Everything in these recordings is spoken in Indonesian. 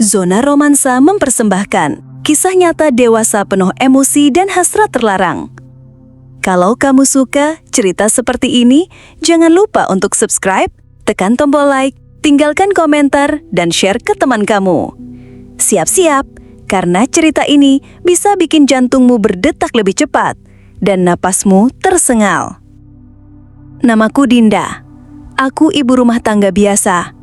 Zona Romansa mempersembahkan kisah nyata dewasa penuh emosi dan hasrat terlarang. Kalau kamu suka cerita seperti ini, jangan lupa untuk subscribe, tekan tombol like, tinggalkan komentar, dan share ke teman kamu. Siap-siap, karena cerita ini bisa bikin jantungmu berdetak lebih cepat dan napasmu tersengal. Namaku Dinda. Aku ibu rumah tangga biasa.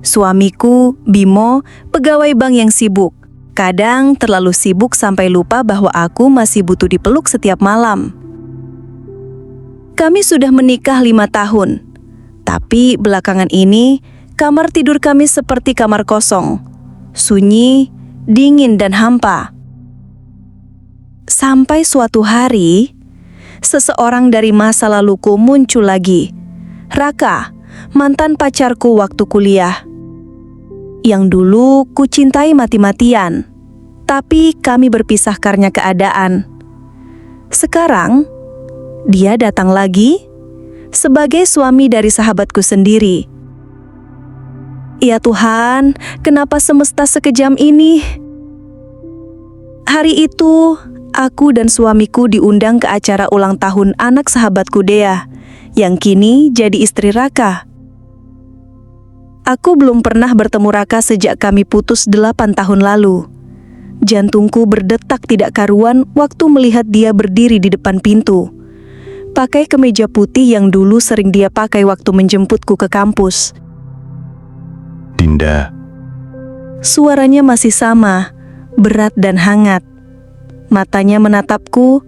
Suamiku, Bimo, pegawai bank yang sibuk. Kadang terlalu sibuk sampai lupa bahwa aku masih butuh dipeluk setiap malam. Kami sudah menikah 5 tahun. Tapi belakangan ini, kamar tidur kami seperti kamar kosong. Sunyi, dingin dan hampa. Sampai suatu hari, seseorang dari masa laluku muncul lagi. Raka, mantan pacarku waktu kuliah. Yang dulu ku cintai mati-matian, tapi kami berpisah karena keadaan. Sekarang, dia datang lagi sebagai suami dari sahabatku sendiri. Ya Tuhan, kenapa semesta sekejam ini? Hari itu, aku dan suamiku diundang ke acara ulang tahun anak sahabatku Dea, yang kini jadi istri Raka. Aku belum pernah bertemu Raka sejak kami putus 8 tahun lalu. Jantungku berdetak tidak karuan waktu melihat dia berdiri di depan pintu. Pakai kemeja putih yang dulu sering dia pakai waktu menjemputku ke kampus. Dinda. Suaranya masih sama, berat dan hangat. Matanya menatapku,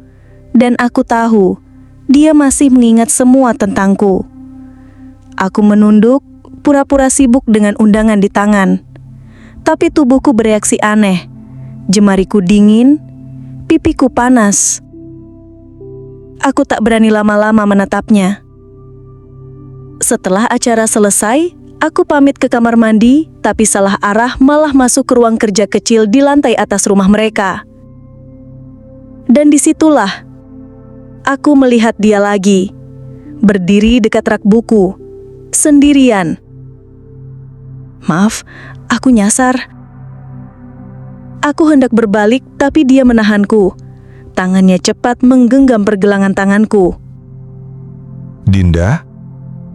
dan aku tahu dia masih mengingat semua tentangku. Aku menunduk, pura-pura sibuk dengan undangan di tangan. Tapi tubuhku bereaksi aneh. Jemariku dingin, pipiku panas. Aku tak berani lama-lama menatapnya. Setelah acara selesai, aku pamit ke kamar mandi, tapi salah arah malah masuk ke ruang kerja kecil di lantai atas rumah mereka. Dan disitulah aku melihat dia lagi, berdiri dekat rak buku, sendirian. Maaf, aku nyasar. Aku hendak berbalik, tapi dia menahanku. Tangannya cepat menggenggam pergelangan tanganku. Dinda,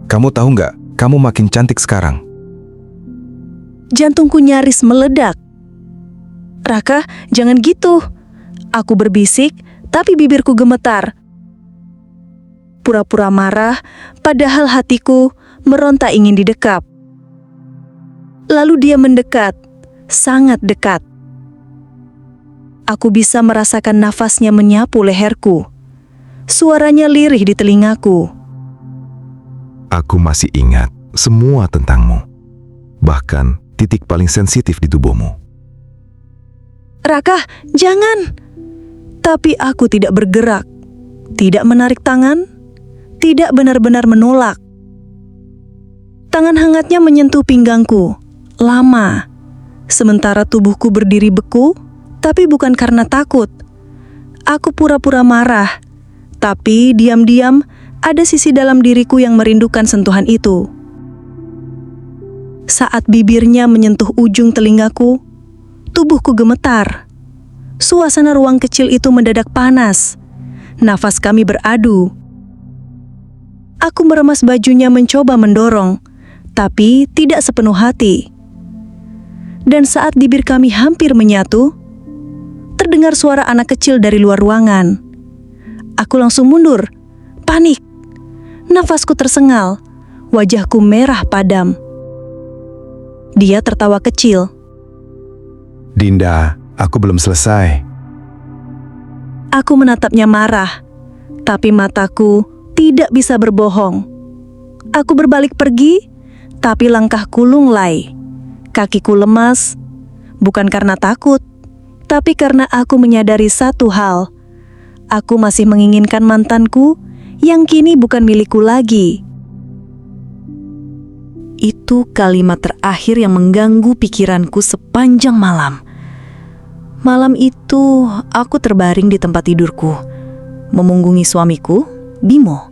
kamu tahu nggak, kamu makin cantik sekarang. Jantungku nyaris meledak. Raka, jangan gitu. Aku berbisik, tapi bibirku gemetar. Pura-pura marah, padahal hatiku meronta ingin didekap. Lalu dia mendekat, sangat dekat. Aku bisa merasakan nafasnya menyapu leherku. Suaranya lirih di telingaku. Aku masih ingat semua tentangmu, bahkan titik paling sensitif di tubuhmu. Raka, jangan! Tapi aku tidak bergerak, tidak menarik tangan, tidak benar-benar menolak. Tangan hangatnya menyentuh pinggangku, lama. Sementara tubuhku berdiri beku, tapi bukan karena takut. Aku pura-pura marah, tapi diam-diam ada sisi dalam diriku yang merindukan sentuhan itu. Saat bibirnya menyentuh ujung telingaku, tubuhku gemetar. Suasana ruang kecil itu mendadak panas. Nafas kami beradu. Aku meremas bajunya mencoba mendorong, tapi tidak sepenuh hati. Dan saat bibir kami hampir menyatu, terdengar suara anak kecil dari luar ruangan. Aku langsung mundur, panik. Nafasku tersengal, wajahku merah padam. Dia tertawa kecil. Dinda, aku belum selesai. Aku menatapnya marah, tapi mataku tidak bisa berbohong. Aku berbalik pergi, tapi langkahku lunglai. Kakiku lemas, bukan karena takut, tapi karena aku menyadari satu hal. Aku masih menginginkan mantanku yang kini bukan milikku lagi. Itu kalimat terakhir yang mengganggu pikiranku sepanjang malam. Malam itu, aku terbaring di tempat tidurku, memunggungi suamiku, Bimo,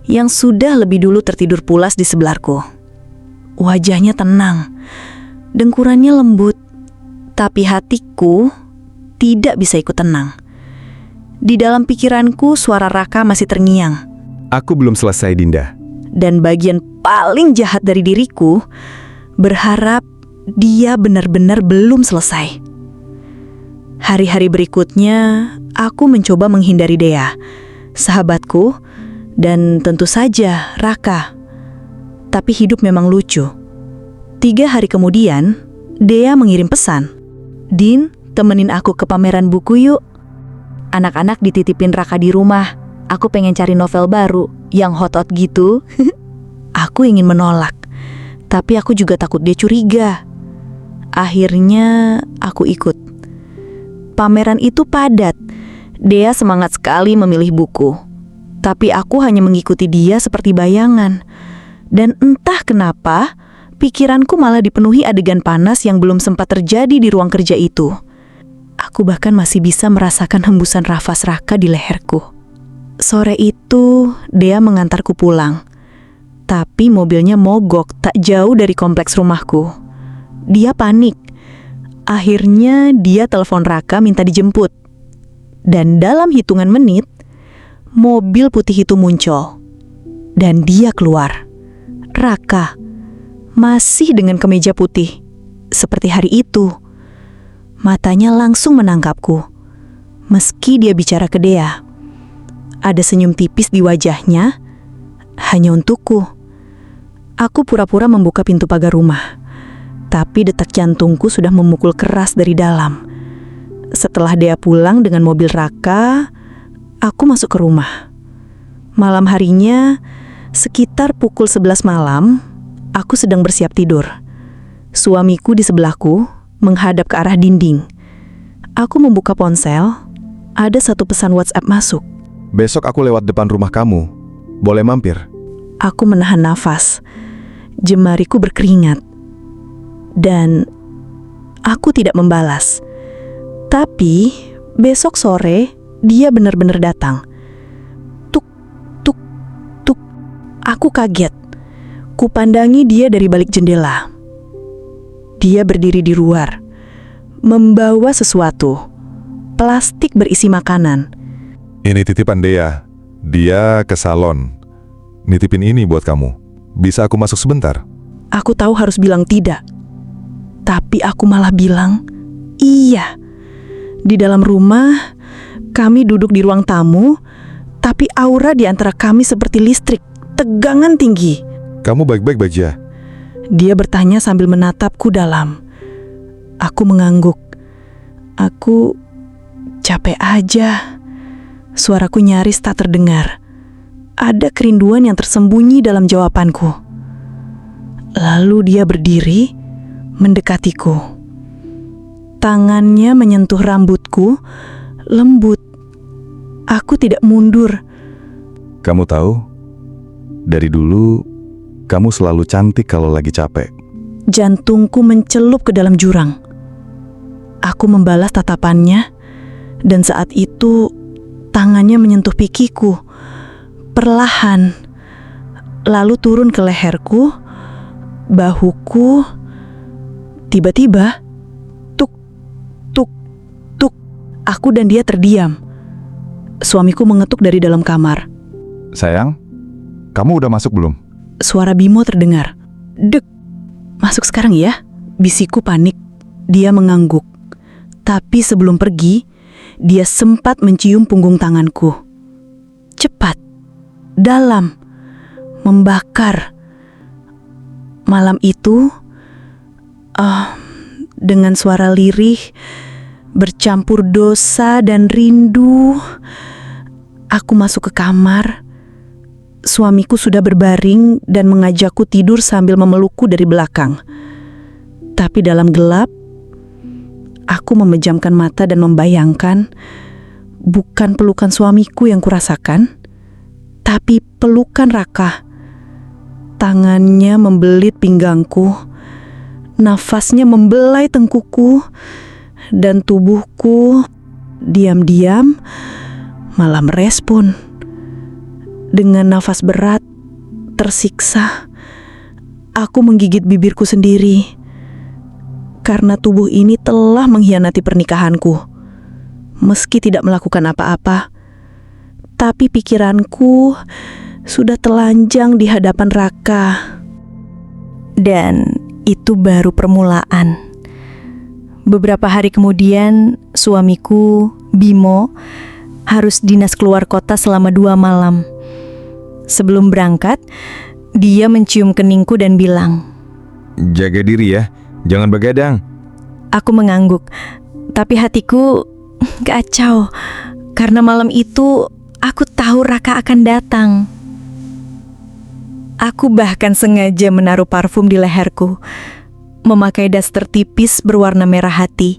yang sudah lebih dulu tertidur pulas di sebelahku. Wajahnya tenang, dengkurannya lembut, Tapi hatiku tidak bisa ikut tenang. Di dalam pikiranku suara Raka masih terngiang. Aku belum selesai, Dinda. Dan bagian paling jahat dari diriku berharap dia benar-benar belum selesai. Hari-hari berikutnya, aku mencoba menghindari Dea, sahabatku, dan tentu saja Raka. Tapi hidup memang lucu. 3 hari kemudian, Dea mengirim pesan. "Din, temenin aku ke pameran buku yuk. Anak-anak dititipin Raka di rumah. Aku pengen cari novel baru, yang hot-hot gitu." Aku ingin menolak, tapi aku juga takut dia curiga. Akhirnya, aku ikut. Pameran itu padat. Dea semangat sekali memilih buku. Tapi aku hanya mengikuti dia seperti bayangan. Dan entah kenapa, pikiranku malah dipenuhi adegan panas yang belum sempat terjadi di ruang kerja itu. Aku bahkan masih bisa merasakan hembusan nafas Raka di leherku. Sore itu, Dea mengantarku pulang. Tapi mobilnya mogok tak jauh dari kompleks rumahku. Dia panik. Akhirnya dia telepon Raka minta dijemput. Dan dalam hitungan menit, mobil putih itu muncul. Dan dia keluar. Raka, masih dengan kemeja putih, seperti hari itu. Matanya langsung menangkapku. Meski dia bicara ke Dea, ada senyum tipis di wajahnya, hanya untukku. Aku pura-pura membuka pintu pagar rumah. Tapi detak jantungku sudah memukul keras dari dalam. Setelah Dea pulang dengan mobil Raka, aku masuk ke rumah. Malam harinya, sekitar pukul 11 malam, aku sedang bersiap tidur. Suamiku di sebelahku, menghadap ke arah dinding. Aku membuka ponsel, ada satu pesan WhatsApp masuk. Besok aku lewat depan rumah kamu. Boleh mampir? Aku menahan nafas. Jemariku berkeringat. Dan aku tidak membalas. Tapi besok sore dia benar-benar datang. Tuk, tuk, tuk. Aku kaget. Kupandangi dia dari balik jendela. Dia berdiri di luar, membawa sesuatu. Plastik berisi makanan. Ini titipan Dea. Dia ke salon. Nitipin ini buat kamu. Bisa aku masuk sebentar? Aku tahu harus bilang tidak. Tapi aku malah bilang, iya. Di dalam rumah, kami duduk di ruang tamu, tapi aura di antara kami seperti listrik, tegangan tinggi. Kamu baik-baik aja? Dia bertanya sambil menatapku dalam. Aku mengangguk. Aku capek aja. Suaraku nyaris tak terdengar. Ada kerinduan yang tersembunyi dalam jawabanku. Lalu dia berdiri, mendekatiku. Tangannya menyentuh rambutku, lembut. Aku tidak mundur. Kamu tahu, dari dulu kamu selalu cantik kalau lagi capek. Jantungku mencelup ke dalam jurang. Aku membalas tatapannya, dan saat itu tangannya menyentuh pikiku, perlahan, lalu turun ke leherku, bahuku. Tiba-tiba, tuk, tuk, tuk, aku dan dia terdiam. Suamiku mengetuk dari dalam kamar. Sayang, kamu udah masuk belum? Suara Bimo terdengar. Dek, masuk sekarang ya? Bisikku panik. Dia mengangguk. Tapi sebelum pergi, dia sempat mencium punggung tanganku. Cepat, dalam, membakar. Malam itu, dengan suara lirih, bercampur dosa dan rindu, aku masuk ke kamar. Suamiku sudah berbaring dan mengajakku tidur sambil memelukku dari belakang. Tapi dalam gelap, aku memejamkan mata dan membayangkan bukan pelukan suamiku yang kurasakan, tapi pelukan Raka. Tangannya membelit pinggangku, nafasnya membelai tengkuku, dan tubuhku diam-diam malah merespon. Dengan nafas berat, tersiksa, aku menggigit bibirku sendiri. karena tubuh ini telah mengkhianati pernikahanku. Meski tidak melakukan apa-apa, tapi pikiranku sudah telanjang di hadapan Raka. Dan itu baru permulaan. Beberapa hari kemudian, suamiku, Bimo, harus dinas keluar kota selama 2 malam. Sebelum berangkat, dia mencium keningku dan bilang, Jaga diri ya, jangan begadang. aku mengangguk, tapi hatiku kacau. Karena malam itu, aku tahu Raka akan datang. Aku bahkan sengaja menaruh parfum di leherku, memakai daster tipis berwarna merah hati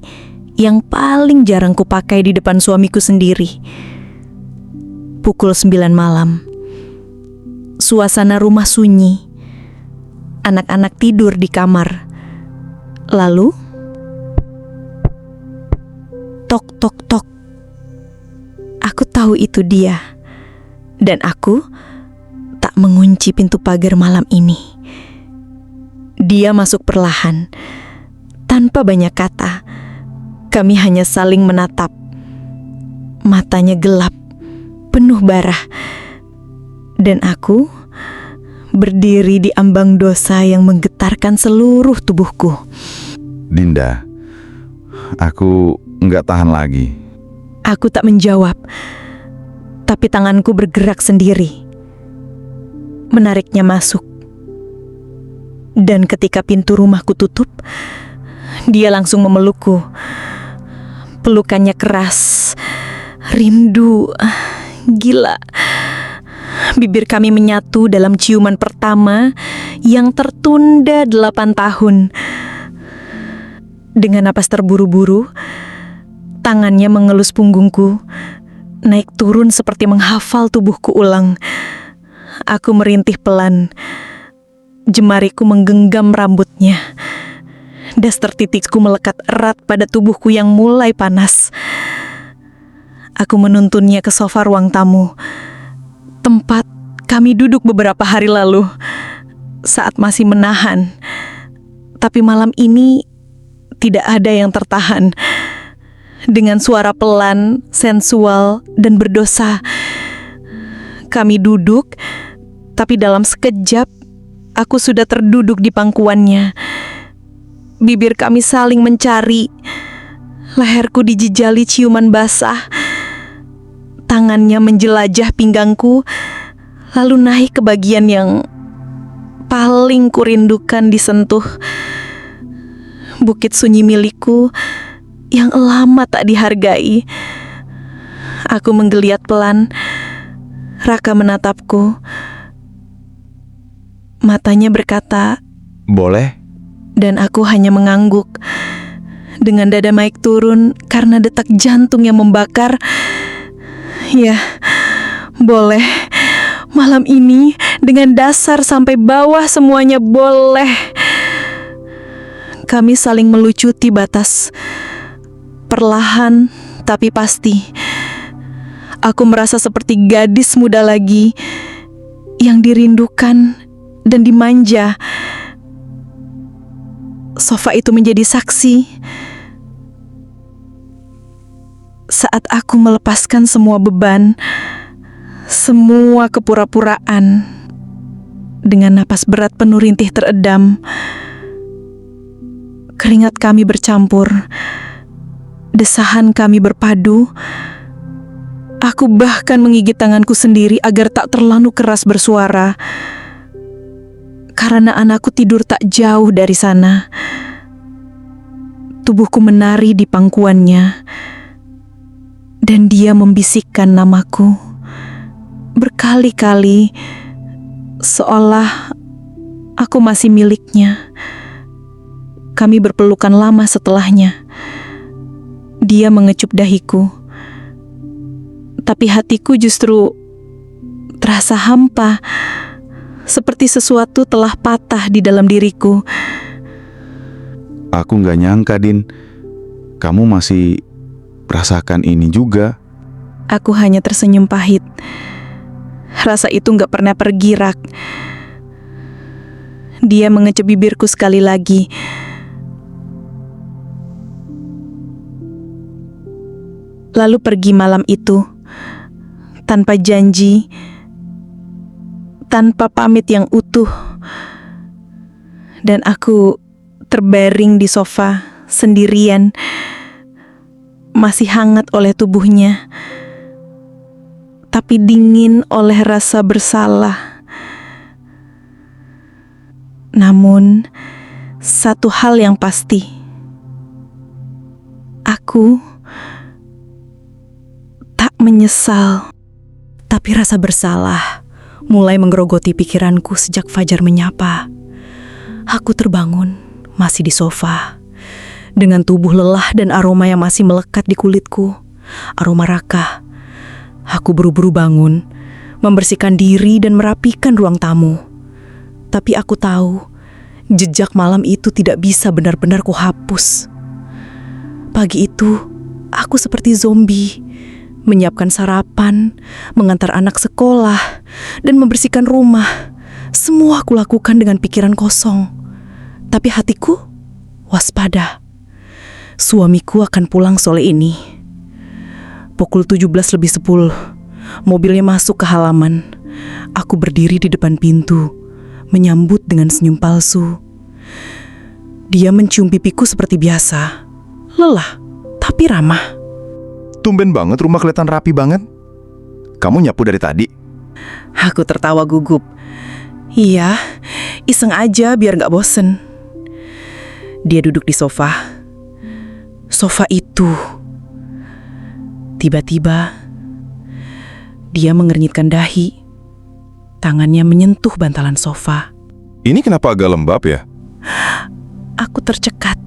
yang paling jarang kupakai di depan suamiku sendiri. Pukul 9 malam. Suasana rumah sunyi. Anak-anak tidur di kamar. Lalu, tok tok tok. Aku tahu itu dia. Dan aku tak mengunci pintu pagar malam ini. Dia masuk perlahan, tanpa banyak kata. Kami hanya saling menatap. Matanya gelap, penuh barah. Dan aku berdiri di ambang dosa yang menggetarkan seluruh tubuhku. Dinda, aku nggak tahan lagi. Aku tak menjawab, tapi tanganku bergerak sendiri, menariknya masuk. Dan ketika pintu rumahku tutup, dia langsung memelukku. Pelukannya keras, rindu, gila. Bibir kami menyatu dalam ciuman pertama yang tertunda 8 tahun. Dengan napas terburu-buru, tangannya mengelus punggungku, naik turun seperti menghafal tubuhku ulang. Aku merintih pelan. Jemariku menggenggam rambutnya. Daster titikku melekat erat pada tubuhku yang mulai panas. Aku menuntunnya ke sofa ruang tamu, tempat kami duduk beberapa hari lalu, saat masih menahan. Tapi malam ini tidak ada yang tertahan. Dengan suara pelan, sensual, dan berdosa, kami duduk, tapi dalam sekejap, aku sudah terduduk di pangkuannya. Bibir kami saling mencari. Leherku dijejali ciuman basah. Tangannya menjelajah pinggangku, lalu naik ke bagian yang paling kurindukan disentuh. Bukit sunyi milikku yang lama tak dihargai. Aku menggeliat pelan. Raka menatapku. Matanya berkata, Boleh? dan aku hanya mengangguk. Dengan dada naik turun karena detak jantung yang membakar. Ya, boleh. Malam ini dengan dasar sampai bawah semuanya boleh. Kami saling melucuti batas. Perlahan tapi pasti. Aku merasa seperti gadis muda lagi yang dirindukan dan dimanja. Sofa itu menjadi saksi saat aku melepaskan semua beban, semua kepura-puraan. Dengan napas berat penuh rintih teredam, keringat kami bercampur, desahan kami berpadu. Aku bahkan menggigit tanganku sendiri agar tak terlalu keras bersuara. Karena anakku tidur tak jauh dari sana. Tubuhku menari di pangkuannya. Dan dia membisikkan namaku berkali-kali, seolah aku masih miliknya. Kami berpelukan lama setelahnya. Dia mengecup dahiku. Tapi hatiku justru terasa hampa, seperti sesuatu telah patah di dalam diriku. Aku nggak nyangka, Din. Kamu masih rasakan ini juga. Aku hanya tersenyum pahit. Rasa itu gak pernah pergi, Rak. Dia mengecup bibirku sekali lagi. lalu pergi malam itu tanpa janji, tanpa pamit yang utuh. Dan aku terbaring di sofa sendirian, masih hangat oleh tubuhnya, tapi dingin oleh rasa bersalah. Namun, satu hal yang pasti, aku tak menyesal. Tapi rasa bersalah mulai menggerogoti pikiranku sejak fajar menyapa. Aku terbangun, masih di sofa, dengan tubuh lelah dan aroma yang masih melekat di kulitku. Aroma raka. Aku buru-buru bangun, membersihkan diri dan merapikan ruang tamu. Tapi aku tahu, jejak malam itu tidak bisa benar-benar kuhapus. Pagi itu, aku seperti zombie, menyiapkan sarapan, mengantar anak sekolah, dan membersihkan rumah. Semua aku lakukan dengan pikiran kosong. Tapi hatiku waspada. Suamiku akan pulang sore ini. Pukul 17:10, mobilnya masuk ke halaman. Aku berdiri di depan pintu, menyambut dengan senyum palsu. Dia mencium pipiku seperti biasa. Lelah, tapi ramah. Tumben banget rumah kelihatan rapi banget. Kamu nyapu dari tadi? Aku tertawa gugup. Iya, iseng aja biar gak bosen. Dia duduk di sofa. Sofa itu. Tiba-tiba, dia mengernyitkan dahi. Tangannya menyentuh bantalan sofa. Ini kenapa agak lembab ya? Aku tercekat.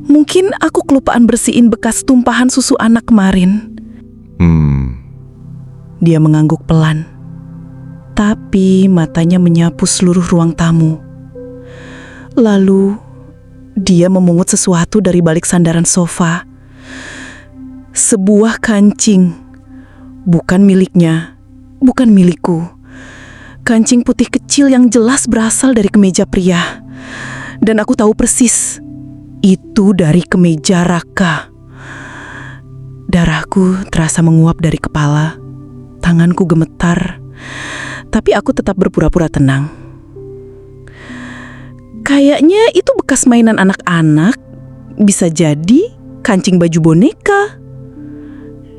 Mungkin aku kelupaan bersihin bekas tumpahan susu anak kemarin. Dia mengangguk pelan. Tapi matanya menyapu seluruh ruang tamu. Lalu, dia memungut sesuatu dari balik sandaran sofa. Sebuah kancing. Bukan miliknya, bukan milikku. Kancing putih kecil yang jelas berasal dari kemeja pria. Dan aku tahu persis, itu dari kemeja Raka. Darahku terasa menguap dari kepala. Tanganku gemetar. Tapi aku tetap berpura-pura tenang. Kayaknya itu bekas mainan anak-anak. Bisa jadi kancing baju boneka.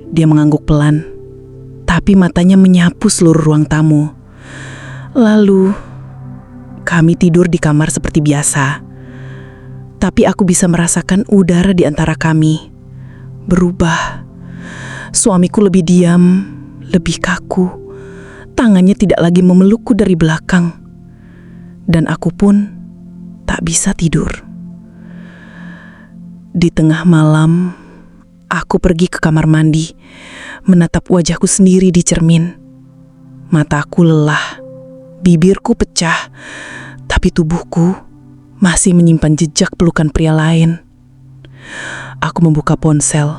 Dia mengangguk pelan, tapi matanya menyapu seluruh ruang tamu. Lalu, kami tidur di kamar seperti biasa. Tapi aku bisa merasakan udara di antara kami berubah. Suamiku lebih diam, lebih kaku. Tangannya tidak lagi memelukku dari belakang. Dan aku pun tak bisa tidur. Di tengah malam, aku pergi ke kamar mandi, menatap wajahku sendiri di cermin. Mataku lelah, bibirku pecah, tapi tubuhku masih menyimpan jejak pelukan pria lain. Aku membuka ponsel.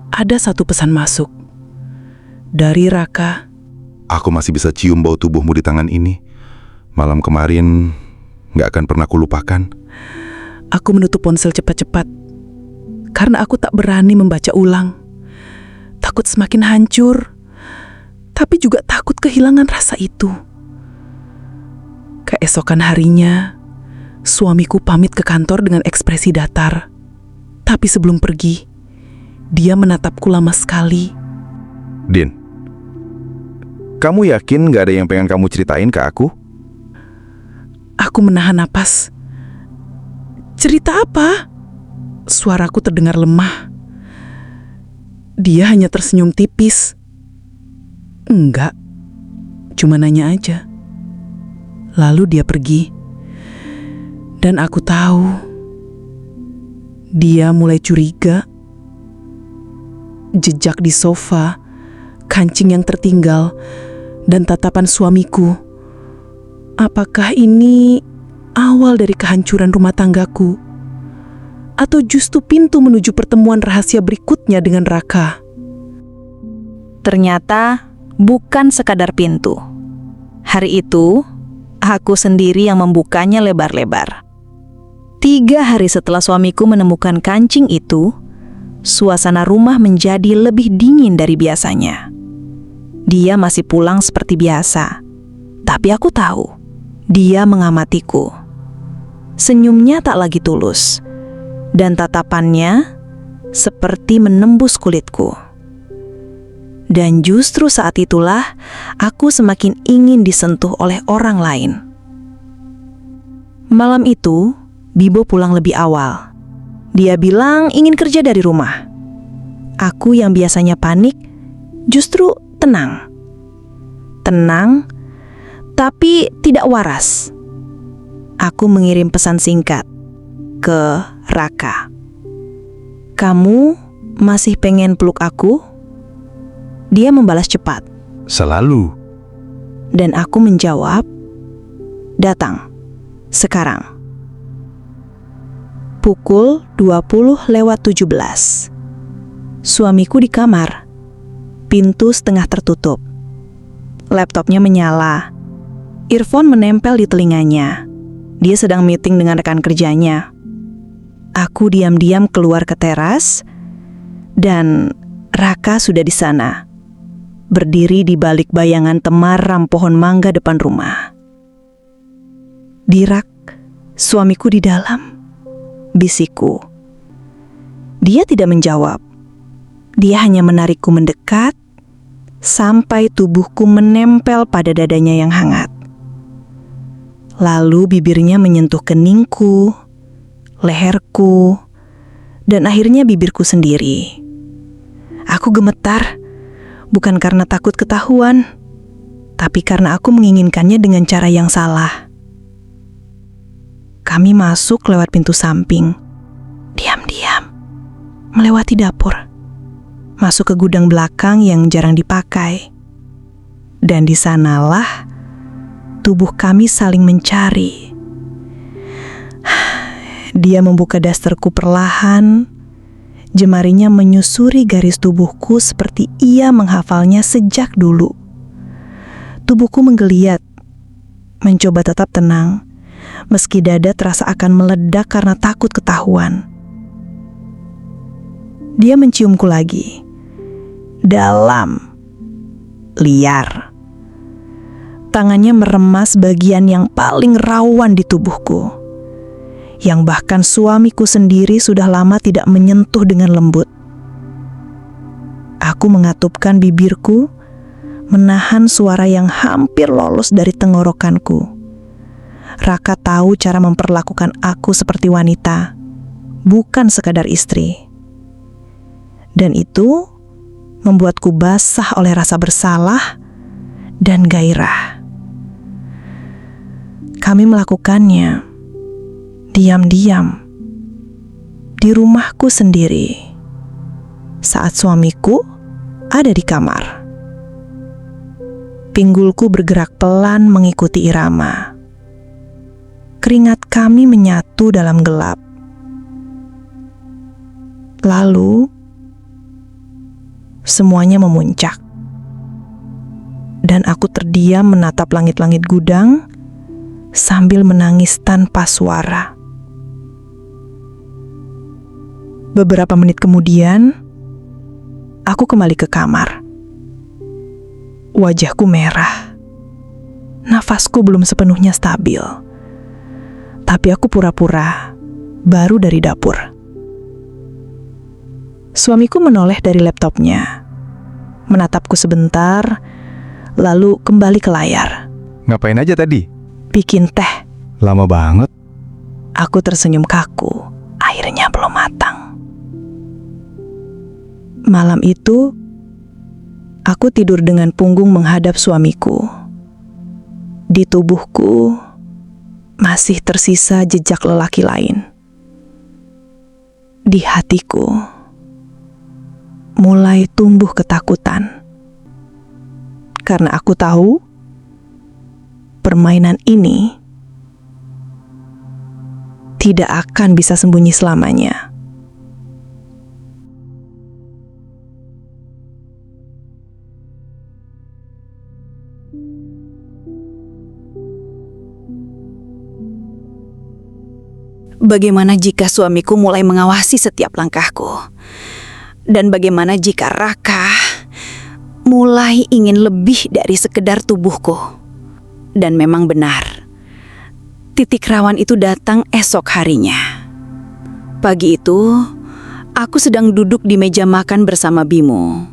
Ada satu pesan masuk. Dari Raka. Aku masih bisa cium bau tubuhmu di tangan ini. Malam kemarin gak akan pernah kulupakan. Aku menutup ponsel cepat-cepat. Karena aku tak berani membaca ulang. Takut semakin hancur. Tapi juga takut kehilangan rasa itu. Keesokan harinya, suamiku pamit ke kantor dengan ekspresi datar. Tapi sebelum pergi, dia menatapku lama sekali. Din, kamu yakin gak ada yang pengen kamu ceritain ke aku? Aku menahan napas. Cerita apa? Suaraku terdengar lemah. Dia hanya tersenyum tipis. Enggak, cuma nanya aja. Lalu dia pergi. Dan aku tahu, dia mulai curiga. Jejak di sofa, kancing yang tertinggal, dan tatapan suamiku. Apakah ini awal dari kehancuran rumah tanggaku? Atau justru pintu menuju pertemuan rahasia berikutnya dengan Raka? Ternyata bukan sekadar pintu. Hari itu, aku sendiri yang membukanya lebar-lebar. 3 hari setelah suamiku menemukan kancing itu, suasana rumah menjadi lebih dingin dari biasanya. Dia masih pulang seperti biasa, tapi aku tahu dia mengamatiku. Senyumnya tak lagi tulus, dan tatapannya seperti menembus kulitku. Dan justru saat itulah aku semakin ingin disentuh oleh orang lain. Malam itu, Bibo pulang lebih awal. Dia bilang ingin kerja dari rumah. Aku yang biasanya panik, justru tenang. Tenang, tapi tidak waras. Aku mengirim pesan singkat ke Raka. "Kamu masih pengen peluk aku?" Dia membalas cepat. Selalu. Dan aku menjawab, "Datang, sekarang." Pukul 20:17. Suamiku di kamar. Pintu setengah tertutup. Laptopnya menyala. Earphone menempel di telinganya. Dia sedang meeting dengan rekan kerjanya. Aku diam-diam keluar ke teras, dan Raka sudah di sana, berdiri di balik bayangan temaram pohon mangga depan rumah. "Dirak, suamiku di dalam," bisikku. Dia tidak menjawab. Dia hanya menarikku mendekat sampai tubuhku menempel pada dadanya yang hangat. Lalu bibirnya menyentuh keningku, leherku, dan akhirnya bibirku sendiri. Aku gemetar, bukan karena takut ketahuan, tapi karena aku menginginkannya dengan cara yang salah. Kami masuk lewat pintu samping, diam-diam, melewati dapur, masuk ke gudang belakang yang jarang dipakai. Dan di sanalah tubuh kami saling mencari. Dia membuka dasterku perlahan, jemarinya menyusuri garis tubuhku seperti ia menghafalnya sejak dulu. Tubuhku menggeliat, mencoba tetap tenang, meski dada terasa akan meledak karena takut ketahuan. Dia menciumku lagi, dalam, liar. Tangannya meremas bagian yang paling rawan di tubuhku, yang bahkan suamiku sendiri sudah lama tidak menyentuh dengan lembut. Aku mengatupkan bibirku, menahan suara yang hampir lolos dari tenggorokanku. Raka tahu cara memperlakukan aku seperti wanita, bukan sekadar istri. Dan itu membuatku basah oleh rasa bersalah dan gairah. Kami melakukannya diam-diam di rumahku sendiri saat suamiku ada di kamar. Pinggulku bergerak pelan mengikuti irama. Keringat kami menyatu dalam gelap. Lalu semuanya memuncak, dan aku terdiam menatap langit-langit gudang sambil menangis tanpa suara. Beberapa menit kemudian, aku kembali ke kamar. Wajahku merah. Nafasku belum sepenuhnya stabil. Tapi aku pura-pura baru dari dapur. Suamiku menoleh dari laptopnya, menatapku sebentar, lalu kembali ke layar. Ngapain aja tadi? Bikin teh. Lama banget. Aku tersenyum kaku. Airnya belum matang. Malam itu, aku tidur dengan punggung menghadap suamiku. Di tubuhku masih tersisa jejak lelaki lain. Di hatiku mulai tumbuh ketakutan. Karena aku tahu permainan ini tidak akan bisa sembunyi selamanya. Bagaimana jika suamiku mulai mengawasi setiap langkahku? Dan bagaimana jika Raka mulai ingin lebih dari sekedar tubuhku? Dan memang benar, titik rawan itu datang esok harinya. Pagi itu, aku sedang duduk di meja makan bersama Bimo.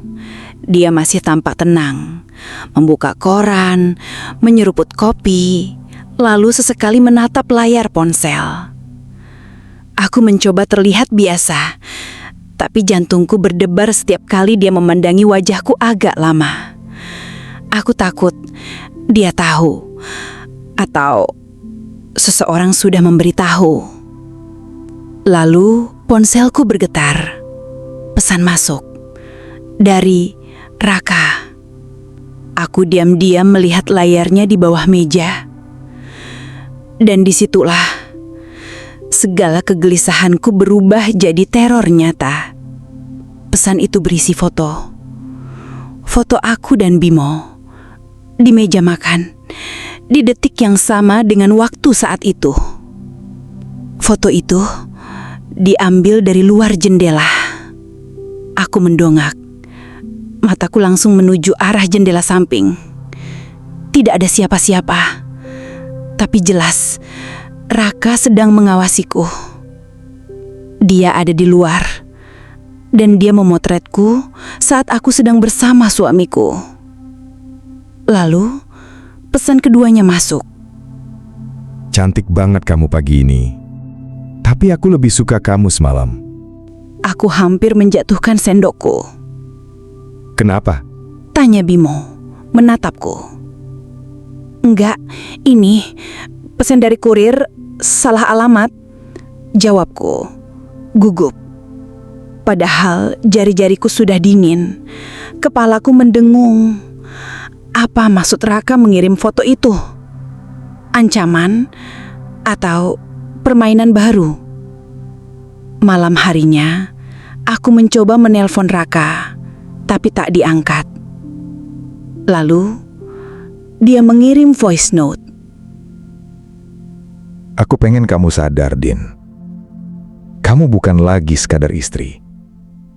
Dia masih tampak tenang, membuka koran, menyeruput kopi, lalu sesekali menatap layar ponsel. Aku mencoba terlihat biasa, tapi jantungku berdebar setiap kali dia memandangi wajahku agak lama. Aku takut dia tahu, atau seseorang sudah memberitahu. Lalu ponselku bergetar. Pesan masuk dari Raka. Aku diam-diam melihat layarnya di bawah meja. Dan disitulah segala kegelisahanku berubah jadi teror nyata. Pesan itu berisi foto. Foto aku dan Bimo di meja makan, di detik yang sama dengan waktu saat itu. Foto itu diambil dari luar jendela. Aku mendongak. Mataku langsung menuju arah jendela samping. Tidak ada siapa-siapa. Tapi jelas, Raka sedang mengawasiku. Dia ada di luar, dan dia memotretku saat aku sedang bersama suamiku. Lalu, pesan keduanya masuk. Cantik banget kamu pagi ini. Tapi aku lebih suka kamu semalam. Aku hampir menjatuhkan sendokku. Kenapa? Tanya Bimo, menatapku. Enggak, ini pesan dari kurir, salah alamat. Jawabku, gugup. Padahal jari-jariku sudah dingin. Kepalaku mendengung. Apa maksud Raka mengirim foto itu? Ancaman atau permainan baru? Malam harinya, aku mencoba menelpon Raka, tapi tak diangkat. Lalu, dia mengirim voice note. Aku pengen kamu sadar, Din. Kamu bukan lagi sekadar istri.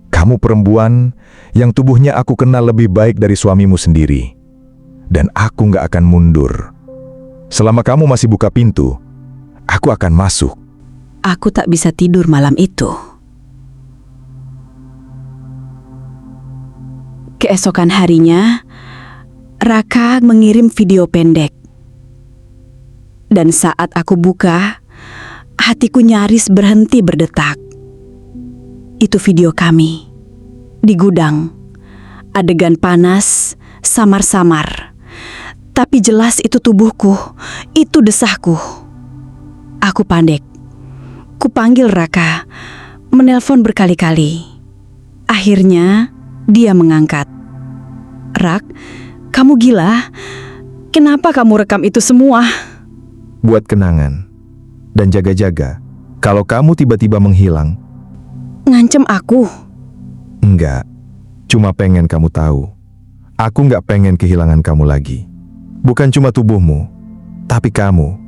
Kamu perempuan yang tubuhnya aku kenal lebih baik dari suamimu sendiri. Dan aku gak akan mundur. Selama kamu masih buka pintu, aku akan masuk. Aku tak bisa tidur malam itu. Keesokan harinya, Raka mengirim video pendek. Dan saat aku buka, hatiku nyaris berhenti berdetak. Itu video kami di gudang. Adegan panas, samar-samar. Tapi jelas itu tubuhku, itu desahku. Aku panik. Kupanggil Raka, menelpon berkali-kali. Akhirnya, dia mengangkat. Rak, kamu gila? Kenapa kamu rekam itu semua? Buat kenangan. Dan jaga-jaga, kalau kamu tiba-tiba menghilang. Ngancem aku? Enggak, cuma pengen kamu tahu. Aku nggak pengen kehilangan kamu lagi. Bukan cuma tubuhmu, tapi kamu.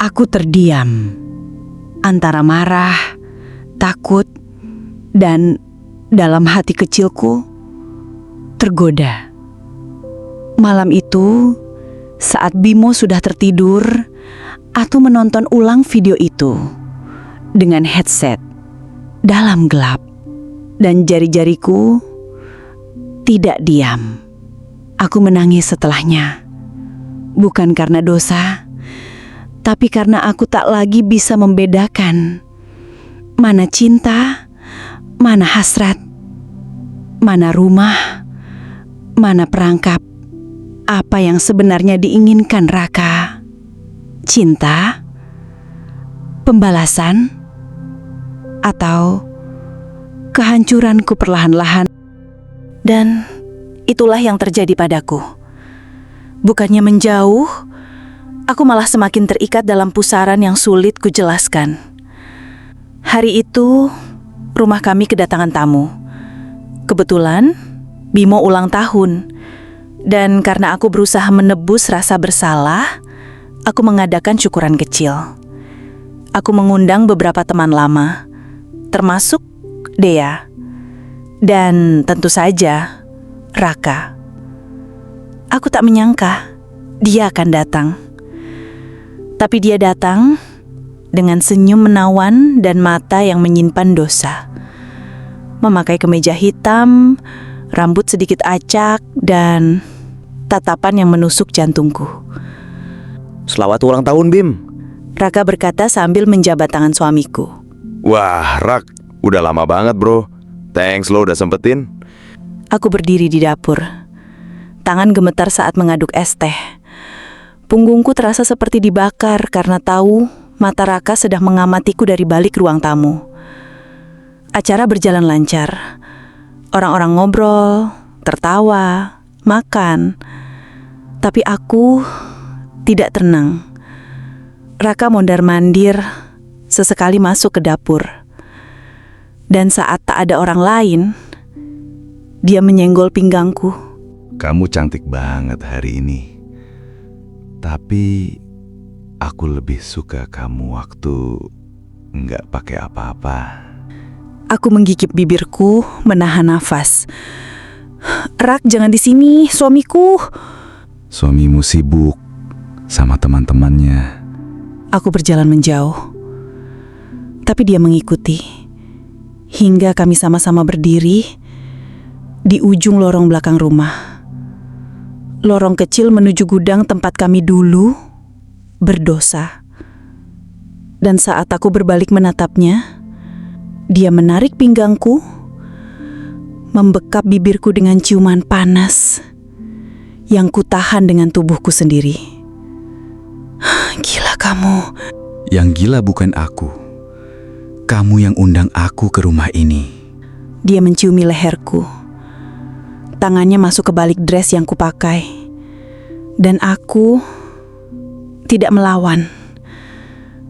Aku terdiam. Antara marah, takut, dan dalam hati kecilku, tergoda. Malam itu, saat Bimo sudah tertidur, aku menonton ulang video itu dengan headset dalam gelap. Dan jari-jariku tidak diam. Aku menangis setelahnya. Bukan karena dosa, tapi karena aku tak lagi bisa membedakan mana cinta, mana hasrat, mana rumah, mana perangkap. Apa yang sebenarnya diinginkan Raka? Cinta? Pembalasan? Atau kehancuranku perlahan-lahan? Dan itulah yang terjadi padaku. Bukannya menjauh, aku malah semakin terikat dalam pusaran yang sulit kujelaskan. Hari itu, rumah kami kedatangan tamu. Kebetulan, Bimo ulang tahun. Dan karena aku berusaha menebus rasa bersalah, aku mengadakan syukuran kecil. Aku mengundang beberapa teman lama, termasuk Dea. Dan tentu saja, Raka. Aku tak menyangka dia akan datang. Tapi dia datang dengan senyum menawan dan mata yang menyimpan dosa. Memakai kemeja hitam, rambut sedikit acak, dan tatapan yang menusuk jantungku. Selamat ulang tahun, Bim. Raka berkata sambil menjabat tangan suamiku. Wah, Rak, udah lama banget, bro. Thanks lo udah sempetin. Aku berdiri di dapur. Tangan gemetar saat mengaduk es teh. Punggungku terasa seperti dibakar karena tahu mata Raka sedang mengamatiku dari balik ruang tamu. Acara berjalan lancar. Orang-orang ngobrol, tertawa, makan. Tapi aku tidak tenang. Raka mondar-mandir, sesekali masuk ke dapur. Dan saat tak ada orang lain, dia menyenggol pinggangku. Kamu cantik banget hari ini. Tapi aku lebih suka kamu waktu nggak pakai apa-apa. Aku menggigit bibirku, menahan nafas. Rak, jangan di sini, suamiku. Suamimu sibuk sama teman-temannya. Aku berjalan menjauh. Tapi dia mengikuti. Hingga kami sama-sama berdiri di ujung lorong belakang rumah. Lorong kecil menuju gudang tempat kami dulu berdosa. Dan saat aku berbalik menatapnya, dia menarik pinggangku, membekap bibirku dengan ciuman panas yang kutahan dengan tubuhku sendiri. Gila kamu. Yang gila bukan aku. Kamu yang undang aku ke rumah ini. Dia menciumi leherku. Tangannya masuk ke balik dress yang kupakai. Dan aku tidak melawan.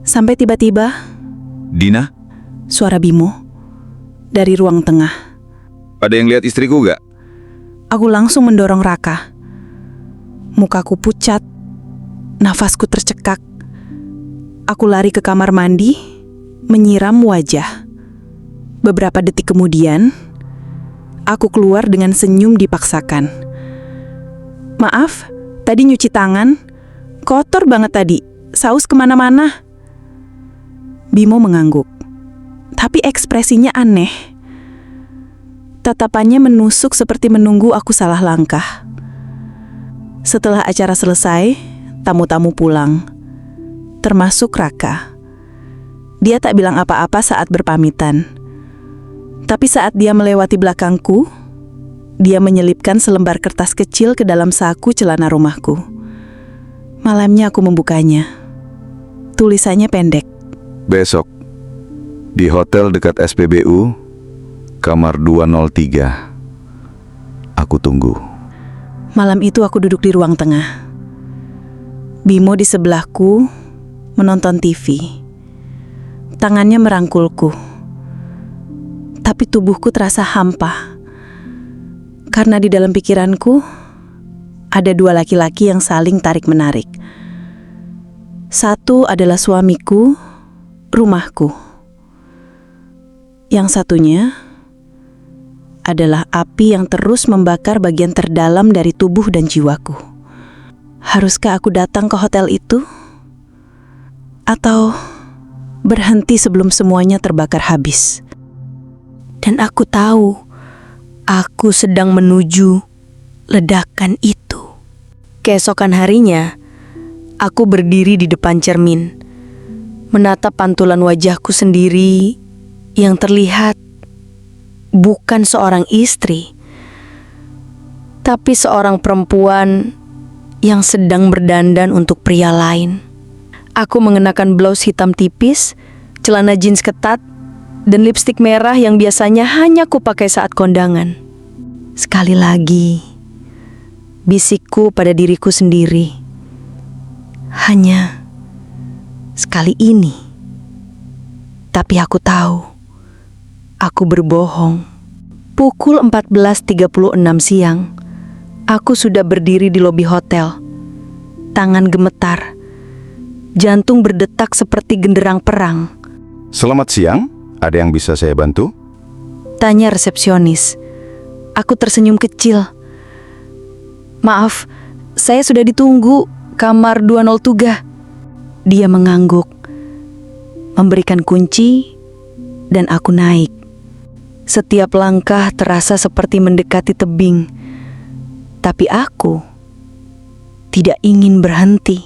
Sampai tiba-tiba, Dina, suara Bimo dari ruang tengah. ada yang lihat istriku gak? Aku langsung mendorong Raka. Mukaku pucat, nafasku tercekak. Aku lari ke kamar mandi, menyiram wajah. Beberapa detik kemudian, aku keluar dengan senyum dipaksakan. Maaf, tadi nyuci tangan. Kotor banget tadi, saus kemana-mana. Bimo mengangguk, tapi ekspresinya aneh. Tatapannya menusuk seperti menunggu aku salah langkah. Setelah acara selesai, tamu-tamu pulang, termasuk Raka. Dia tak bilang apa-apa saat berpamitan. Tapi saat dia melewati belakangku, dia menyelipkan selembar kertas kecil ke dalam saku celana rumahku. Malamnya aku membukanya. Tulisannya pendek. Besok, di hotel dekat SPBU, kamar 203. Aku tunggu. Malam itu aku duduk di ruang tengah. Bimo di sebelahku, menonton TV. Tangannya merangkulku. Tapi tubuhku terasa hampa. Karena di dalam pikiranku, ada dua laki-laki yang saling tarik-menarik. Satu adalah suamiku, rumahku. Yang satunya adalah api yang terus membakar bagian terdalam dari tubuh dan jiwaku. Haruskah aku datang ke hotel itu? Atau berhenti sebelum semuanya terbakar habis? Dan aku tahu, aku sedang menuju ledakan itu. Keesokan harinya, aku berdiri di depan cermin, menatap pantulan wajahku sendiri yang terlihat bukan seorang istri, tapi seorang perempuan yang sedang berdandan untuk pria lain. Aku mengenakan blus hitam tipis, celana jeans ketat, dan lipstik merah yang biasanya hanya kupakai saat kondangan. Sekali lagi, bisikku pada diriku sendiri. Hanya sekali ini. Tapi aku tahu, aku berbohong. Pukul 14.36 siang, aku sudah berdiri di lobi hotel. Tangan gemetar, jantung berdetak seperti genderang perang. Selamat siang, ada yang bisa saya bantu? Tanya resepsionis. Aku tersenyum kecil. Maaf, saya sudah ditunggu, kamar 203. Dia mengangguk, memberikan kunci, dan aku naik. Setiap langkah terasa seperti mendekati tebing, tapi aku tidak ingin berhenti.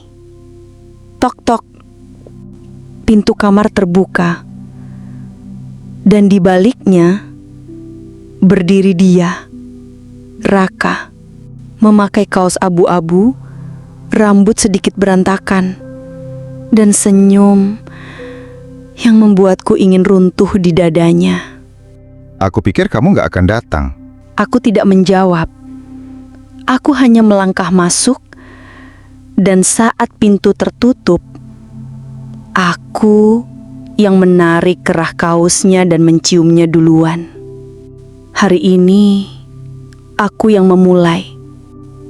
Tok-tok, pintu kamar terbuka, dan di baliknya berdiri dia, Raka, memakai kaos abu-abu, rambut sedikit berantakan, dan senyum yang membuatku ingin runtuh di dadanya. Aku pikir kamu nggak akan datang. Aku tidak menjawab. Aku hanya melangkah masuk, dan saat pintu tertutup, aku yang menarik kerah kaosnya dan menciumnya duluan. Hari ini, aku yang memulai.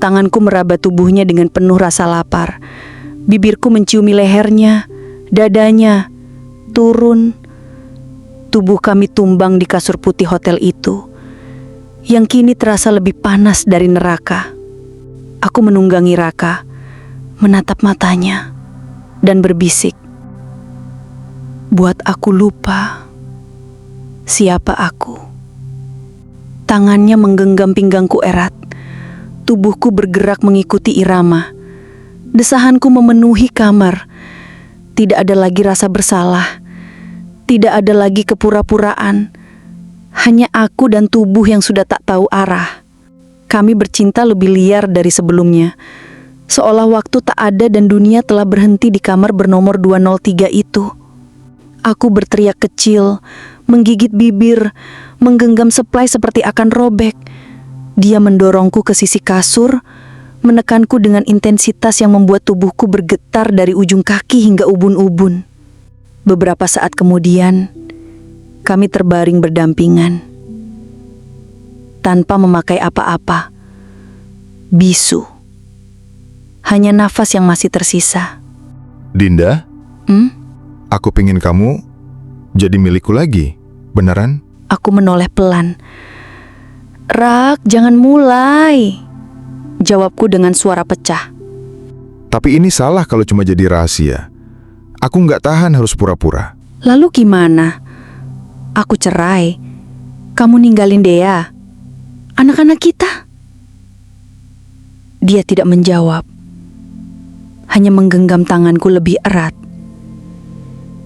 Tanganku meraba tubuhnya dengan penuh rasa lapar. Bibirku menciumi lehernya, dadanya, turun. Tubuh kami tumbang di kasur putih hotel itu, yang kini terasa lebih panas dari neraka. Aku menunggangi Raka, menatap matanya, dan berbisik. Buat aku lupa siapa aku. Tangannya menggenggam pinggangku erat. Tubuhku bergerak mengikuti irama. Desahanku memenuhi kamar. Tidak ada lagi rasa bersalah. Tidak ada lagi kepura-puraan. Hanya aku dan tubuh yang sudah tak tahu arah. Kami bercinta lebih liar dari sebelumnya. Seolah waktu tak ada dan dunia telah berhenti di kamar bernomor 203 itu. Aku berteriak kecil, menggigit bibir, menggenggam seplai seperti akan robek. Dia mendorongku ke sisi kasur, menekanku dengan intensitas yang membuat tubuhku bergetar dari ujung kaki hingga ubun-ubun. Beberapa saat kemudian, kami terbaring berdampingan. Tanpa memakai apa-apa. Bisu. Hanya nafas yang masih tersisa. Dinda, aku pengen kamu jadi milikku lagi. Beneran? Aku menoleh pelan. Rak, jangan mulai. Jawabku dengan suara pecah. Tapi ini salah kalau cuma jadi rahasia. Aku nggak tahan harus pura-pura. Lalu gimana? Aku cerai. Kamu ninggalin Dea. Anak-anak kita? Dia tidak menjawab. Hanya menggenggam tanganku lebih erat.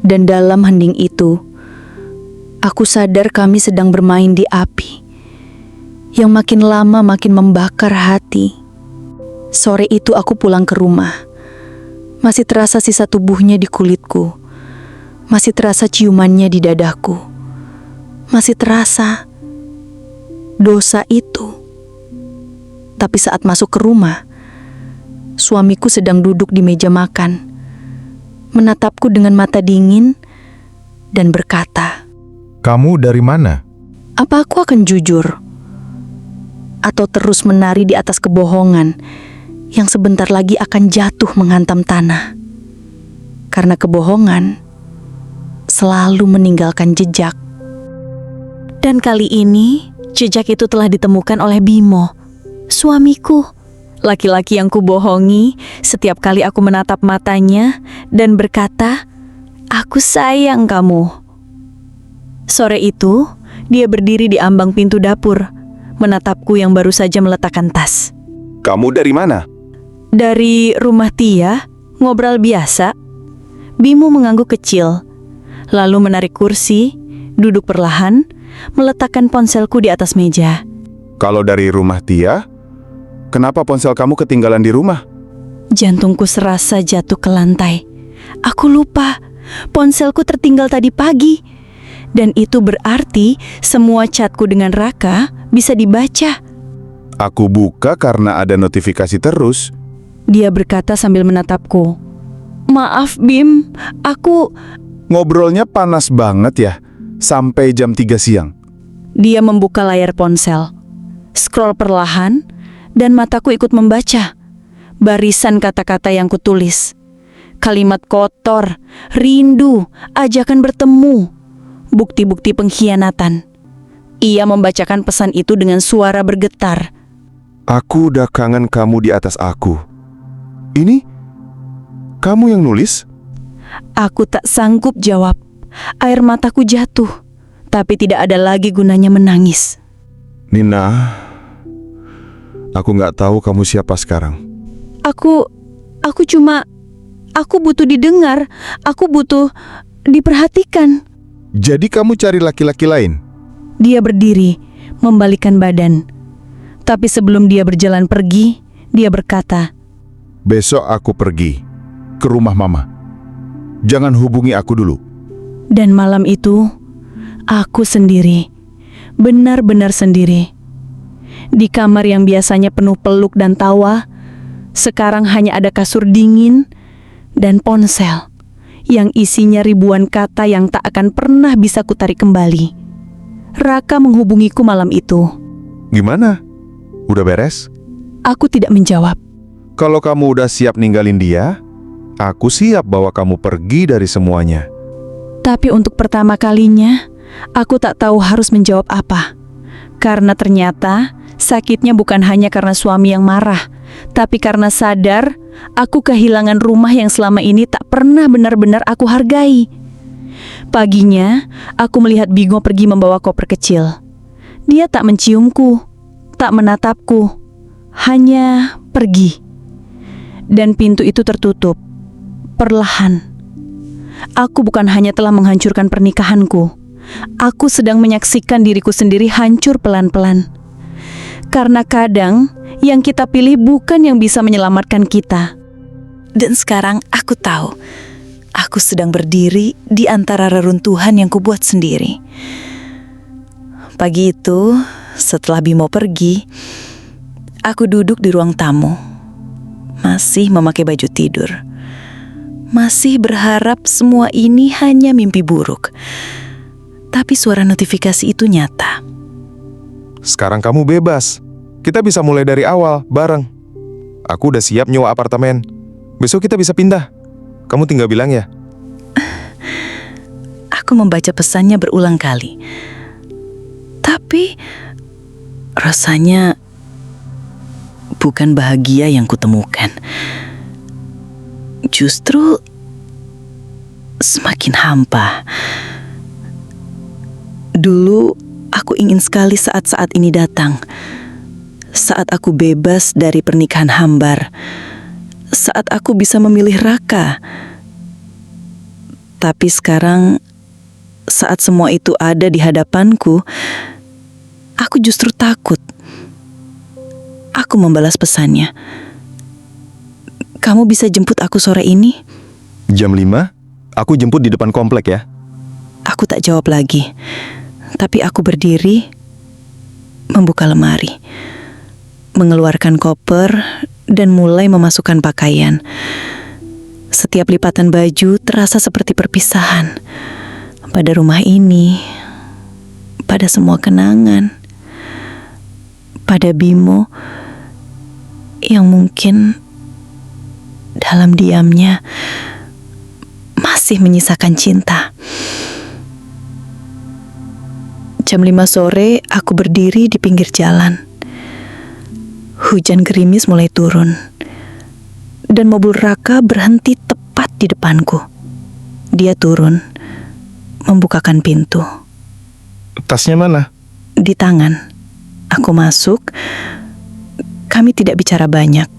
Dan dalam hening itu, aku sadar kami sedang bermain di api yang makin lama makin membakar hati. Sore itu aku pulang ke rumah. Masih terasa sisa tubuhnya di kulitku. Masih terasa ciumannya di dadaku. Masih terasa dosa itu. Tapi saat masuk ke rumah, suamiku sedang duduk di meja makan, menatapku dengan mata dingin dan berkata, Kamu dari mana? apa aku akan jujur? Atau terus menari di atas kebohongan yang sebentar lagi akan jatuh menghantam tanah? Karena kebohongan selalu meninggalkan jejak. Dan kali ini, jejak itu telah ditemukan oleh Bimo, suamiku. Laki-laki yang kubohongi setiap kali aku menatap matanya dan berkata, aku sayang kamu. Sore itu, dia berdiri di ambang pintu dapur, menatapku yang baru saja meletakkan tas. Kamu dari mana? Dari rumah Tia, ngobrol biasa. Bimo mengangguk kecil, lalu menarik kursi, duduk perlahan, meletakkan ponselku di atas meja. Kalau dari rumah Tia, kenapa ponsel kamu ketinggalan di rumah? Jantungku serasa jatuh ke lantai. Aku lupa, ponselku tertinggal tadi pagi. Dan itu berarti semua chatku dengan Raka bisa dibaca. Aku buka karena ada notifikasi terus. Dia berkata sambil menatapku. Maaf Bim, aku... Ngobrolnya panas banget ya, sampai jam 3 siang. Dia membuka layar ponsel, scroll perlahan, dan mataku ikut membaca. Barisan kata-kata yang kutulis. Kalimat kotor, rindu, ajakan bertemu, bukti-bukti pengkhianatan. Ia membacakan pesan itu dengan suara bergetar. Aku udah kangen kamu di atas aku. Ini kamu yang nulis? Aku tak sanggup jawab. Air mataku jatuh, tapi tidak ada lagi gunanya menangis. Nina, aku nggak tahu kamu siapa sekarang. Aku butuh didengar. Aku butuh diperhatikan. Jadi kamu cari laki-laki lain? Dia berdiri, membalikkan badan. Tapi sebelum dia berjalan pergi, dia berkata, Besok aku pergi ke rumah mama. Jangan hubungi aku dulu. dan malam itu, aku sendiri, benar-benar sendiri. Di kamar yang biasanya penuh peluk dan tawa, sekarang hanya ada kasur dingin dan ponsel yang isinya ribuan kata yang tak akan pernah bisa kutarik kembali. Raka menghubungiku malam itu. Gimana? Udah beres? Aku tidak menjawab. Kalau kamu udah siap ninggalin dia, aku siap bawa kamu pergi dari semuanya. Tapi untuk pertama kalinya, aku tak tahu harus menjawab apa. Karena ternyata sakitnya bukan hanya karena suami yang marah, tapi karena sadar aku kehilangan rumah yang selama ini tak pernah benar-benar aku hargai. Paginya, aku melihat Bigo pergi membawa koper kecil. Dia tak menciumku, tak menatapku, hanya pergi. Dan pintu itu tertutup, perlahan. Aku bukan hanya telah menghancurkan pernikahanku, aku sedang menyaksikan diriku sendiri hancur pelan-pelan. Karena kadang yang kita pilih bukan yang bisa menyelamatkan kita. Dan sekarang aku tahu, aku sedang berdiri di antara reruntuhan yang kubuat sendiri. Pagi itu, setelah Bimo pergi, aku duduk di ruang tamu, masih memakai baju tidur. Masih berharap semua ini hanya mimpi buruk. Tapi suara notifikasi itu nyata. Sekarang kamu bebas. Kita bisa mulai dari awal, bareng. Aku udah siap nyewa apartemen. Besok kita bisa pindah. Kamu tinggal bilang ya. Aku membaca pesannya berulang kali. Tapi rasanya bukan bahagia yang kutemukan. Justru semakin hampa. Dulu aku ingin sekali saat-saat ini datang. Saat aku bebas dari pernikahan hambar. Saat aku bisa memilih Raka. Tapi sekarang, saat semua itu ada di hadapanku, aku justru takut. Aku membalas pesannya. Kamu bisa jemput aku sore ini? Jam 5, aku jemput di depan komplek ya. Aku tak jawab lagi. Tapi aku berdiri, membuka lemari, mengeluarkan koper, dan mulai memasukkan pakaian. Setiap lipatan baju terasa seperti perpisahan. Pada rumah ini, pada semua kenangan, pada Bimo yang mungkin dalam diamnya masih menyisakan cinta. Jam 5 sore, aku berdiri di pinggir jalan. Hujan gerimis mulai turun. Dan mobil Raka berhenti tepat di depanku. Dia turun, membukakan pintu. Tasnya mana? Di tangan. Aku masuk. Kami tidak bicara banyak.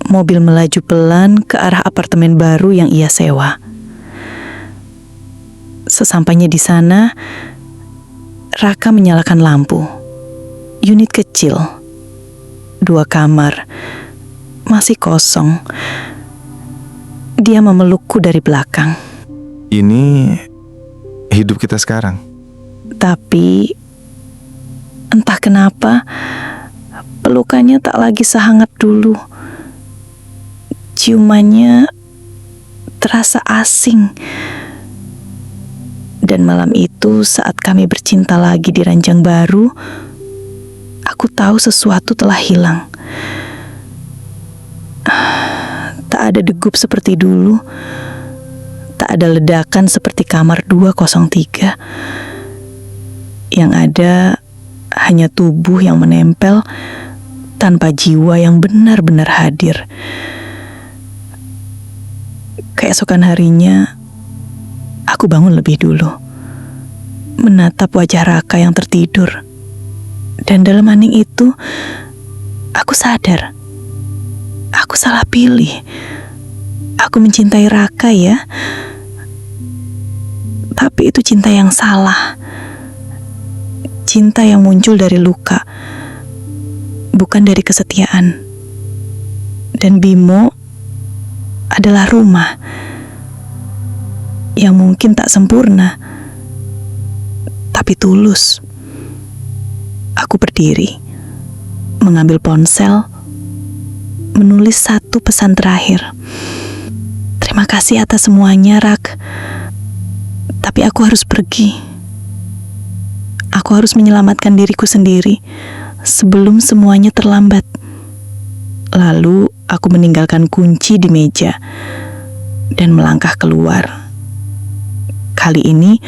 Mobil melaju pelan ke arah apartemen baru yang ia sewa. Sesampainya di sana, Raka menyalakan lampu. Unit kecil, 2 kamar, masih kosong. Dia memelukku dari belakang. Ini hidup kita sekarang. Tapi entah kenapa pelukannya tak lagi sehangat dulu. Ciumannya terasa asing. Dan malam itu saat kami bercinta lagi di ranjang baru, aku tahu sesuatu telah hilang. Tak ada degup seperti dulu. Tak ada ledakan seperti kamar 203. Yang ada hanya tubuh yang menempel tanpa jiwa yang benar-benar hadir. Keesokan harinya, aku bangun lebih dulu, menatap wajah Raka yang tertidur. Dan dalam hening itu, aku sadar, aku salah pilih. Aku mencintai Raka ya, tapi itu cinta yang salah. Cinta yang muncul dari luka, bukan dari kesetiaan. Dan Bimo adalah rumah yang mungkin tak sempurna, tapi tulus. Aku berdiri, mengambil ponsel, menulis satu pesan terakhir. Terima kasih atas semuanya, Rak. Tapi aku harus pergi. Aku harus menyelamatkan diriku sendiri sebelum semuanya terlambat. Lalu aku meninggalkan kunci di meja dan melangkah keluar. Kali ini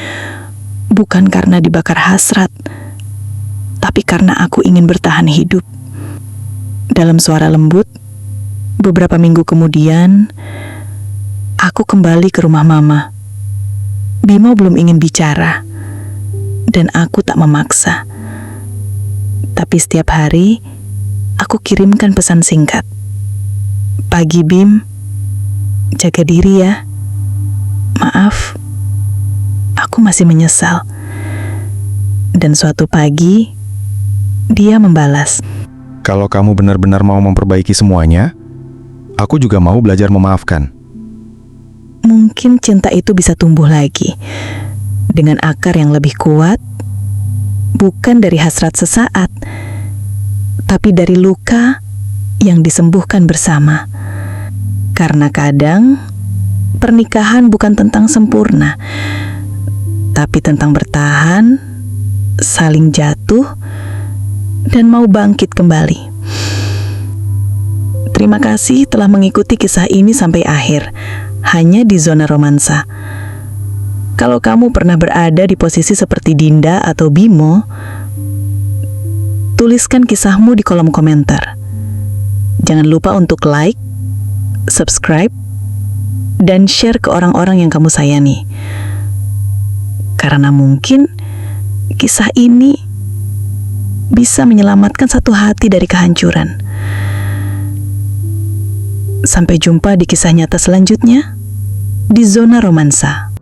bukan karena dibakar hasrat, tapi karena aku ingin bertahan hidup. Dalam suara lembut, beberapa minggu kemudian, aku kembali ke rumah Mama. Bimo belum ingin bicara, dan aku tak memaksa. Tapi setiap hari, aku kirimkan pesan singkat. Pagi Bim, jaga diri ya. Maaf, aku masih menyesal. Dan suatu pagi, dia membalas. Kalau kamu benar-benar mau memperbaiki semuanya, aku juga mau belajar memaafkan. Mungkin cinta itu bisa tumbuh lagi dengan akar yang lebih kuat, bukan dari hasrat sesaat, tapi dari luka yang disembuhkan bersama. Karena kadang pernikahan bukan tentang sempurna, tapi tentang bertahan, saling jatuh, dan mau bangkit kembali. Terima kasih telah mengikuti kisah ini sampai akhir, hanya di Zona Romansa. Kalau kamu pernah berada di posisi seperti Dinda atau Bimo, tuliskan kisahmu di kolom komentar. Jangan lupa untuk like, subscribe, dan share ke orang-orang yang kamu sayangi. Karena mungkin kisah ini bisa menyelamatkan satu hati dari kehancuran. Sampai jumpa di kisah nyata selanjutnya di Zona Romansa.